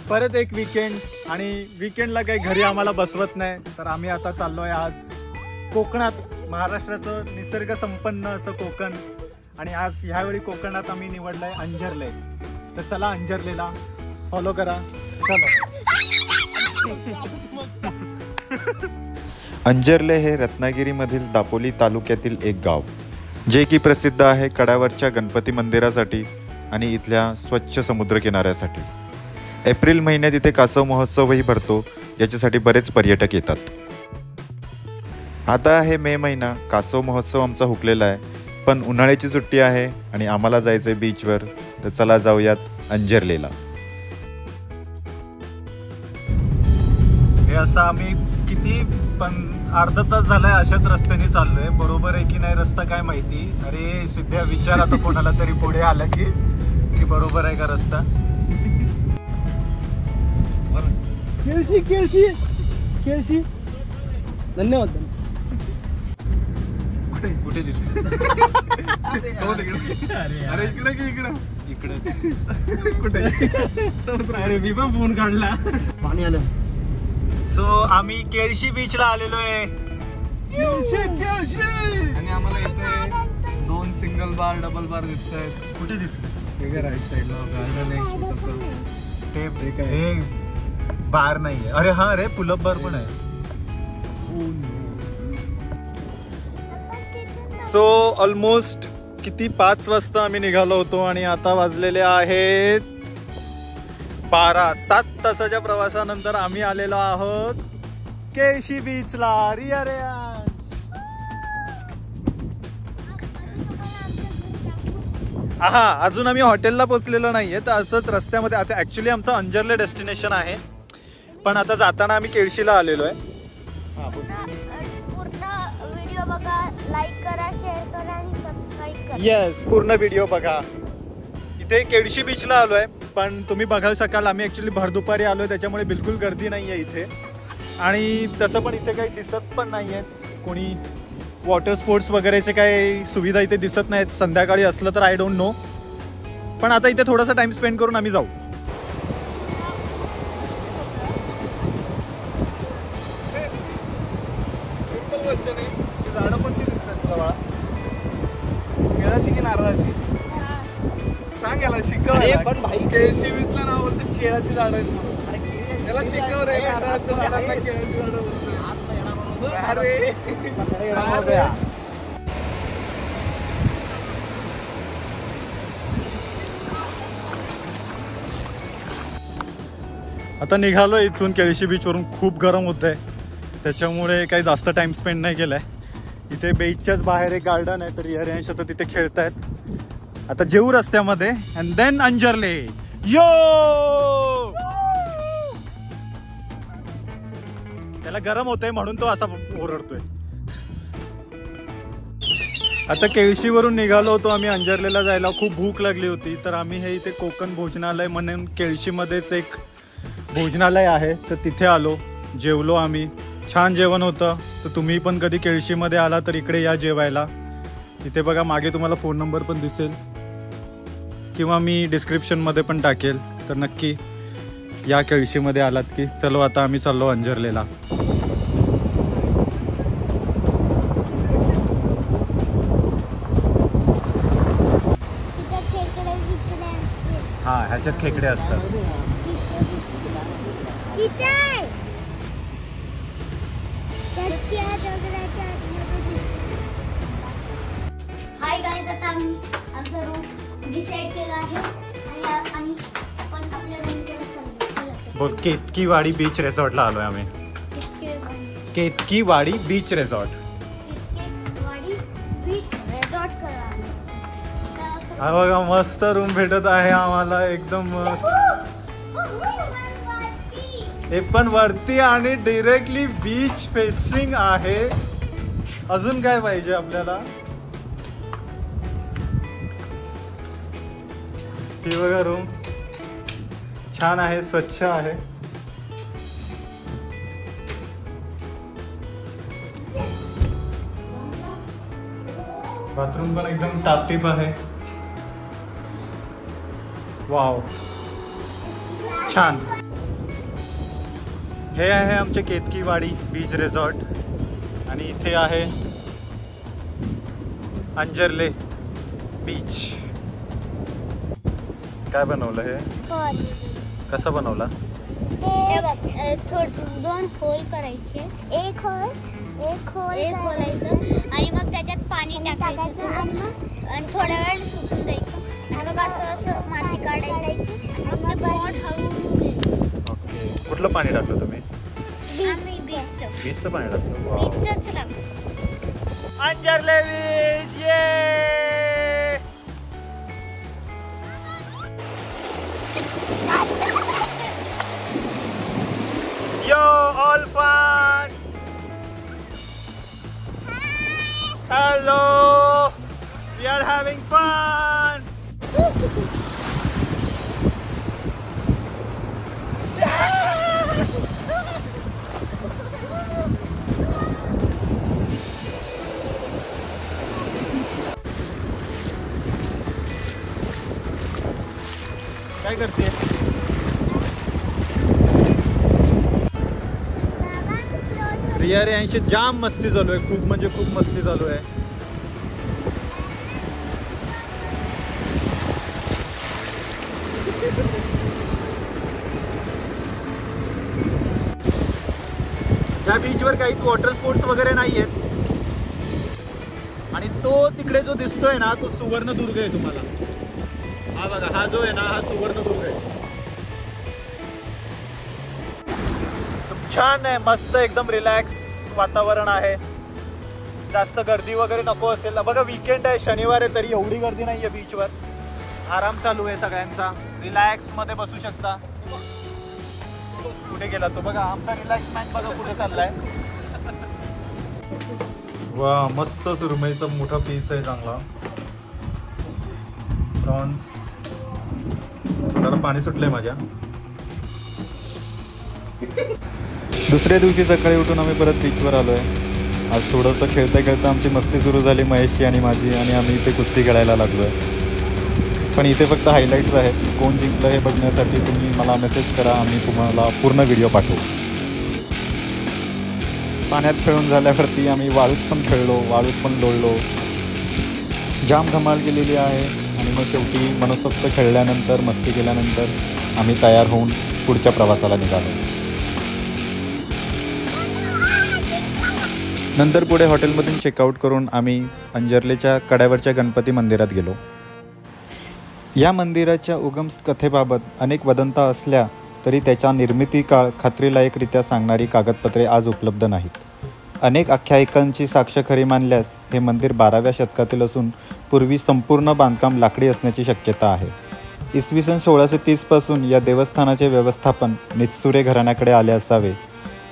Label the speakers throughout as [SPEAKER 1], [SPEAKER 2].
[SPEAKER 1] परत एक वीकेंड आणि वीकेंडला काही घरी आम्हाला बसवत नाही, तर आम्ही आता चाललोय आज कोकणात, महाराष्ट्राचं निसर्ग संपन्न असं कोकण. आणि आज ह्यावेळी कोकणात आम्ही निवडलंय अंजर्ले. तर चला अंजर्लेला फॉलो करा. चलो.
[SPEAKER 2] अंजर्ले हे रत्नागिरीमधील दापोली तालुक्यातील एक गाव, जे की प्रसिद्ध आहे कड्यावरच्या गणपती मंदिरासाठी आणि इथल्या स्वच्छ समुद्रकिनाऱ्यासाठी. एप्रिल महिन्यात इथे कासव महोत्सवही भरतो, ज्याच्यासाठी बरेच पर्यटक येतात. आता आहे मे महिना, कासव महोत्सव आमचा हुकलेला आहे, पण उन्हाळ्याची सुट्टी आहे आणि आम्हाला जायचं आहे बीचवर. तर चला जाऊयात अंजर्लेला.
[SPEAKER 1] हे असं आम्ही किती पण अर्धा तास झालाय अशाच रस्त्याने चाललोय. बरोबर आहे की नाही रस्ता काय माहिती. अरे सिद्ध्या विचार आता कोणाला तरी पुढे आलं की बरोबर आहे का रस्ता.
[SPEAKER 3] केळशी केळशी केळशी. धन्यवाद.
[SPEAKER 1] कुठे दिसतो? अरे इकडे की इकडे कुठे?
[SPEAKER 3] अरे मी पण फोन काढला. पाणी आलं.
[SPEAKER 1] सो आम्ही केळशी बीचला आलेलो आहे.
[SPEAKER 3] आणि आम्हाला इथे 2 सिंगल बार डबल बार दिसत आहेत.
[SPEAKER 1] कुठे दिसतो?
[SPEAKER 3] राईट साईडला
[SPEAKER 1] हे बार नाहीये. अरे हा रे पुलअप बार पण आहे. सो ऑलमोस्ट किती 5 वाजता आम्ही निघालो होतो आणि आता वाजलेले आहेत 12. 7 तासाच्या प्रवासानंतर आम्ही आलेलो आहोत केळशी बीचला. रिया रे हा, अजून आम्ही हॉटेलला पोहोचलेलो नाहीये. तर असंच रस्त्यामध्ये आता ऍक्च्युली आमचं अंजर्ले डेस्टिनेशन आहे, पण आता जाताना आम्ही केळशीला आलेलो आहे. येस, पूर्ण व्हिडिओ बघा. इथे केळशी बीचला आलोय, पण तुम्ही बघू शकाल आम्ही ऍक्च्युली भरदुपारी आलोय, त्याच्यामुळे बिलकुल गर्दी नाहीये इथे. आणि तसं पण इथे काही दिसत पण नाहीये कोणी. वॉटर स्पोर्ट्स वगैरेचे काही सुविधा इथे दिसत नाहीत. संध्याकाळी असलं तर आय डोंट नो, पण आता इथे थोडासा टाइम स्पेंड करून आम्ही जाऊ. झाडं पण ती दिसतात तुला बाळा?
[SPEAKER 3] केळाची की नारळाची?
[SPEAKER 1] सांग याला, शिकव.
[SPEAKER 3] पण भाई
[SPEAKER 1] केळशी बीचला नाव बोलते केळाची झाडं आहेत म्हणून. त्याला शिकव रे, नारळाच्या झाडांना केळाची झाडं बोलतात. आता निघालो इथून केळशी बीच वरून. खूप गरम होत आहे, त्याच्यामुळे काही जास्त टाइम स्पेंड नाही केलाय. इथे बीचच्याच बाहेर एक गार्डन आहे, तर रियांश आता तिथे खेळतायत. आता जेऊ रस्त्यामध्ये अँड देन अंजर्ले. यो त्याला गरम होतंय म्हणून तो असा ओरडतोय. आता केळशीवरून निघालो होतो आम्ही अंजर्लेला जायला. खूप भूक लागली होती, तर आम्ही हे इथे कोकण भोजनालय म्हणून केळशीमध्येच एक भोजनालय आहे, तर तिथे आलो. जेवलो आम्ही. छान जेवण होतं. तर तुम्ही पण कधी केळशीमध्ये आला तर इकडे या जेवायला. इथे बघा मागे तुम्हाला फोन नंबर पण दिसेल, किंवा मी डिस्क्रिप्शनमध्ये पण टाकेल. तर नक्की या केळशीमध्ये आलात की. चलो आता आम्ही चाललो अंजर्लेला. हा, ह्याच्यात खेकडे असतात.
[SPEAKER 4] हाय गाइस, आता आम्ही आमचा रूम डिसाइड केला आहे आणि आपण आपल्या रूमकडे चाललो.
[SPEAKER 1] बोल. केतकीवाडी बीच रिसॉर्टला आलोय आम्ही. केतकीवाडी बीच रिसॉर्ट. हा बघा, मस्त रूम भेटत आहे आम्हाला एकदम. हे पण वरती आणि डायरेक्टली बीच फेसिंग आहे. अजून काय पाहिजे आपल्याला? ही बघा रूम छान आहे, स्वच्छ आहे. बाथरूम पण एकदम टापटीप आहे. वाव, छान. हे आहे आमचे केतकीवाडी बीच रिसॉर्ट आणि इथे आहे अंजर्ले बीच. काय बनवलं हे? कसं बनवलं?
[SPEAKER 4] हे बघ, दोन होल करायचे. एक खोलायचं आणि मग त्याच्यात पाणी टाकायचं आणि थोड्या वेळ सुकून जायचं. आणि मग असं माती काढायची. मग ते बोट हळू.
[SPEAKER 1] ओके. कुठलं पाणी टाकलं तुम्ही? बीचचं पाणी टाकलं.
[SPEAKER 4] बीचच लागतं.
[SPEAKER 1] अंजर्ले बीच. ये Yo, all fun. Hello. We are having fun. काय करते? रिया रे यांची जाम मस्ती चालू आहे. खूप म्हणजे खूप मस्ती चालू आहे. या बीचवर काहीच वॉटर स्पोर्ट्स वगैरे नाही आहेत. आणि तो तिकडे जो दिसतोय ना तो सुवर्णदुर्ग आहे. तुम्हाला हा बघा, हा जो आहे ना हा सुवर्णदुर्ग आहे. छान आहे, मस्त एकदम रिलॅक्स वातावरण आहे. जास्त गर्दी वगैरे नको असेल. बघा वीकेंड आहे, शनिवार आहे, तरी एवढी गर्दी नाही आहे बीचवर. आराम चालू आहे सगळ्यांचा. रिलॅक्स मध्ये बसू शकता. कुठे गेला तो बघा, आमचा रिलॅक्स मॅन बघा कुठे चाललाय. वा, मस्त सुरमईचा मोठा पीस आहे चांगला. प्रॉन्स. पाणी सुटलंय माझ्या.
[SPEAKER 2] दुसऱ्या दिवशी सकाळी उठून आम्ही परत बीचवर आलो आहे. आज थोडंसं खेळता खेळता आमची मस्ती सुरू झाली, महेशची आणि माझी, आणि आम्ही इथे कुस्ती खेळायला लागलो आहे. पण इथे फक्त हायलाईट्स आहेत. कोण जिंकलं हे बघण्यासाठी तुम्ही मला मेसेज करा, आम्ही तुम्हाला पूर्ण व्हिडिओ पाठवू. पाण्यात खेळून झाल्यावरती आम्ही वाळूत पण खेळलो, वाळूत पण लोळलो. जाम धमाल केलेली आहे. आणि मग शेवटी मनसोक्त खेळल्यानंतर, मस्ती केल्यानंतर आम्ही तयार होऊन पुढच्या प्रवासाला निघालो. नंतर पुढे हॉटेलमधून चेकआउट करून आम्ही अंजर्लेच्या कड्यावरच्या गणपती मंदिरात गेलो. या मंदिराच्या उगम कथेबाबत अनेक वदंता असल्या तरी त्याच्या निर्मिती काळ खात्रीलायकरित्या सांगणारी कागदपत्रे आज उपलब्ध नाहीत. अनेक आख्यायिकांची साक्ष खरी मानल्यास हे मंदिर 12व्या शतकातील असून पूर्वी संपूर्ण बांधकाम लाकडी असण्याची शक्यता आहे. इसवी सन 1630 पासून या देवस्थानाचे व्यवस्थापन मित्सुरे घराण्याकडे आले असावे.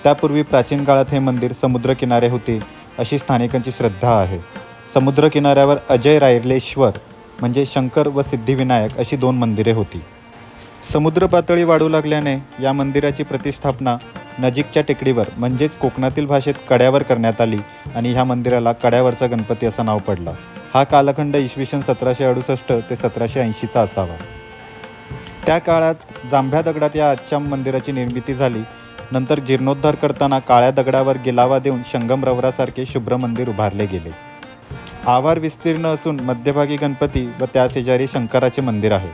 [SPEAKER 2] त्यापूर्वी प्राचीन काळात हे मंदिर समुद्रकिनारे होते अशी स्थानिकांची श्रद्धा आहे. समुद्रकिनाऱ्यावर अजय रायलेश्वर म्हणजे शंकर व सिद्धिविनायक अशी 2 मंदिरे होती. समुद्र पातळी वाढू लागल्याने या मंदिराची प्रतिष्ठापना नजीकच्या टेकडीवर म्हणजेच कोकणातील भाषेत कड्यावर करण्यात आली आणि ह्या मंदिराला कड्यावरचा गणपती असं नाव पडलं. हा कालखंड इसवी सन 1768 ते 1780चा असावा. त्या काळात जांभ्या दगडात या आजच्या मंदिराची निर्मिती झाली. नंतर जीर्णोद्धार करताना काळ्या दगडावर गिलावा देऊन संगमरवरासारखे शुभ्र मंदिर उभारले गेले. आवार विस्तीर्ण असून मध्यभागी गणपती व त्या शेजारी शंकराचे मंदिर आहे.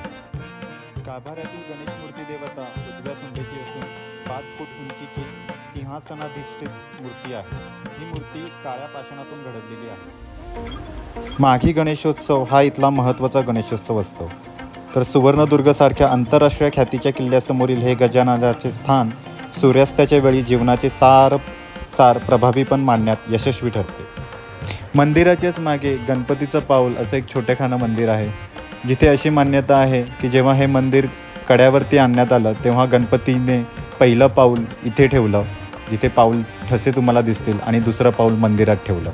[SPEAKER 2] गाभाऱ्यातील गणेश मूर्ती देवता उजव्या सोंडेची असून 5 फूट उंचीची सिंहासनाधिष्ठित मूर्ती आहे. ही मूर्ती काळ्या पाषाणातून घडवलेली आहे. माघी गणेशोत्सव हा इथला महत्त्वाचा गणेशोत्सव असतो. तर सुवर्णदुर्गसारख्या आंतरराष्ट्रीय ख्यातीच्या किल्ल्यासमोरील हे गजाननाचे स्थान सूर्यास्ताच्या वेळी जीवनाचे सार प्रभावीपण मांडण्यात यशस्वी ठरते. मंदिराच्याच मागे गणपतीचं पाऊल असं एक छोटेखानं मंदिर आहे, जिथे अशी मान्यता आहे की जेव्हा हे मंदिर कड्यावरती आणण्यात आलं तेव्हा गणपतीने पहिलं पाऊल इथे ठेवलं, जिथे पाऊल ठसे तुम्हाला दिसतील, आणि दुसरं पाऊल मंदिरात ठेवलं.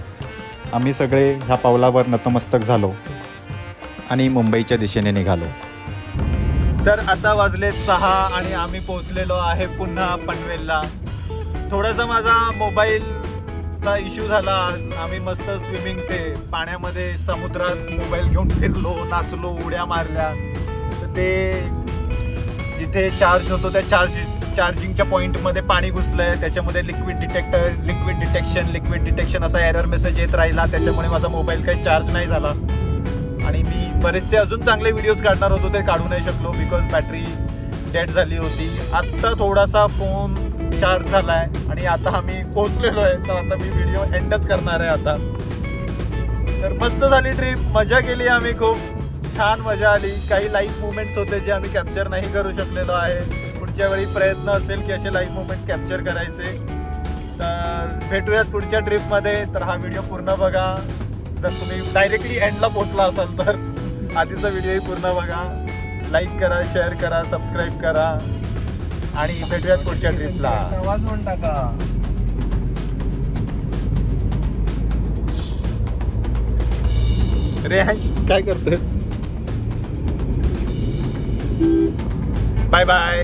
[SPEAKER 2] आम्ही सगळे ह्या पावलावर नतमस्तक झालो आणि मुंबईच्या दिशेने निघालो.
[SPEAKER 1] तर आता वाजले 6 आणि आम्ही पोहोचलेलो आहे पुन्हा पनवेलला. थोडासा माझा मोबाईलचा इश्यू झाला आज. आम्ही मस्त स्विमिंग ते पाण्यामध्ये समुद्रात मोबाईल घेऊन फिरलो, नाचलो, उड्या मारल्या. तर ते जिथे चार्ज होतो त्या चार्जिंगच्या पॉईंटमध्ये पाणी घुसलंय, त्याच्यामध्ये लिक्विड डिटेक्शन असा एरर मेसेज येत राहिला. त्याच्यामुळे माझा मोबाईल काही चार्ज नाही झाला आणि मी बरेचसे अजून चांगले व्हिडिओज काढणार होतो, ते काढू नाही शकलो बिकॉज बॅटरी डेड झाली होती. आत्ता थोडासा फोन चार्ज झालाय आणि आता आम्ही पोहोचलेलो आहे. तर आता मी व्हिडिओ एंडच करणार आहे आता. तर मस्त झाली ट्रिप, मजा केली आम्ही, खूप छान मजा आली. काही लाईव्ह मुवमेंट्स होते जे आम्ही कॅप्चर नाही करू शकलेलो आहे. पुढच्या वेळी प्रयत्न असेल की असे लाईव्ह मुवमेंट्स कॅप्चर करायचे. तर भेटूयात पुढच्या ट्रिपमध्ये. तर हा व्हिडिओ पूर्ण बघा. जर तुम्ही डायरेक्टली एंडला पोहोचला असाल तर आधीचा व्हिडिओही पूर्ण बघा. लाईक करा, शेअर करा, सबस्क्राईब करा आणि भेटूयात पुढच्या ट्रिपला.
[SPEAKER 3] आवाज म्हणता का
[SPEAKER 1] रेहांश काय करतोय? Bye bye.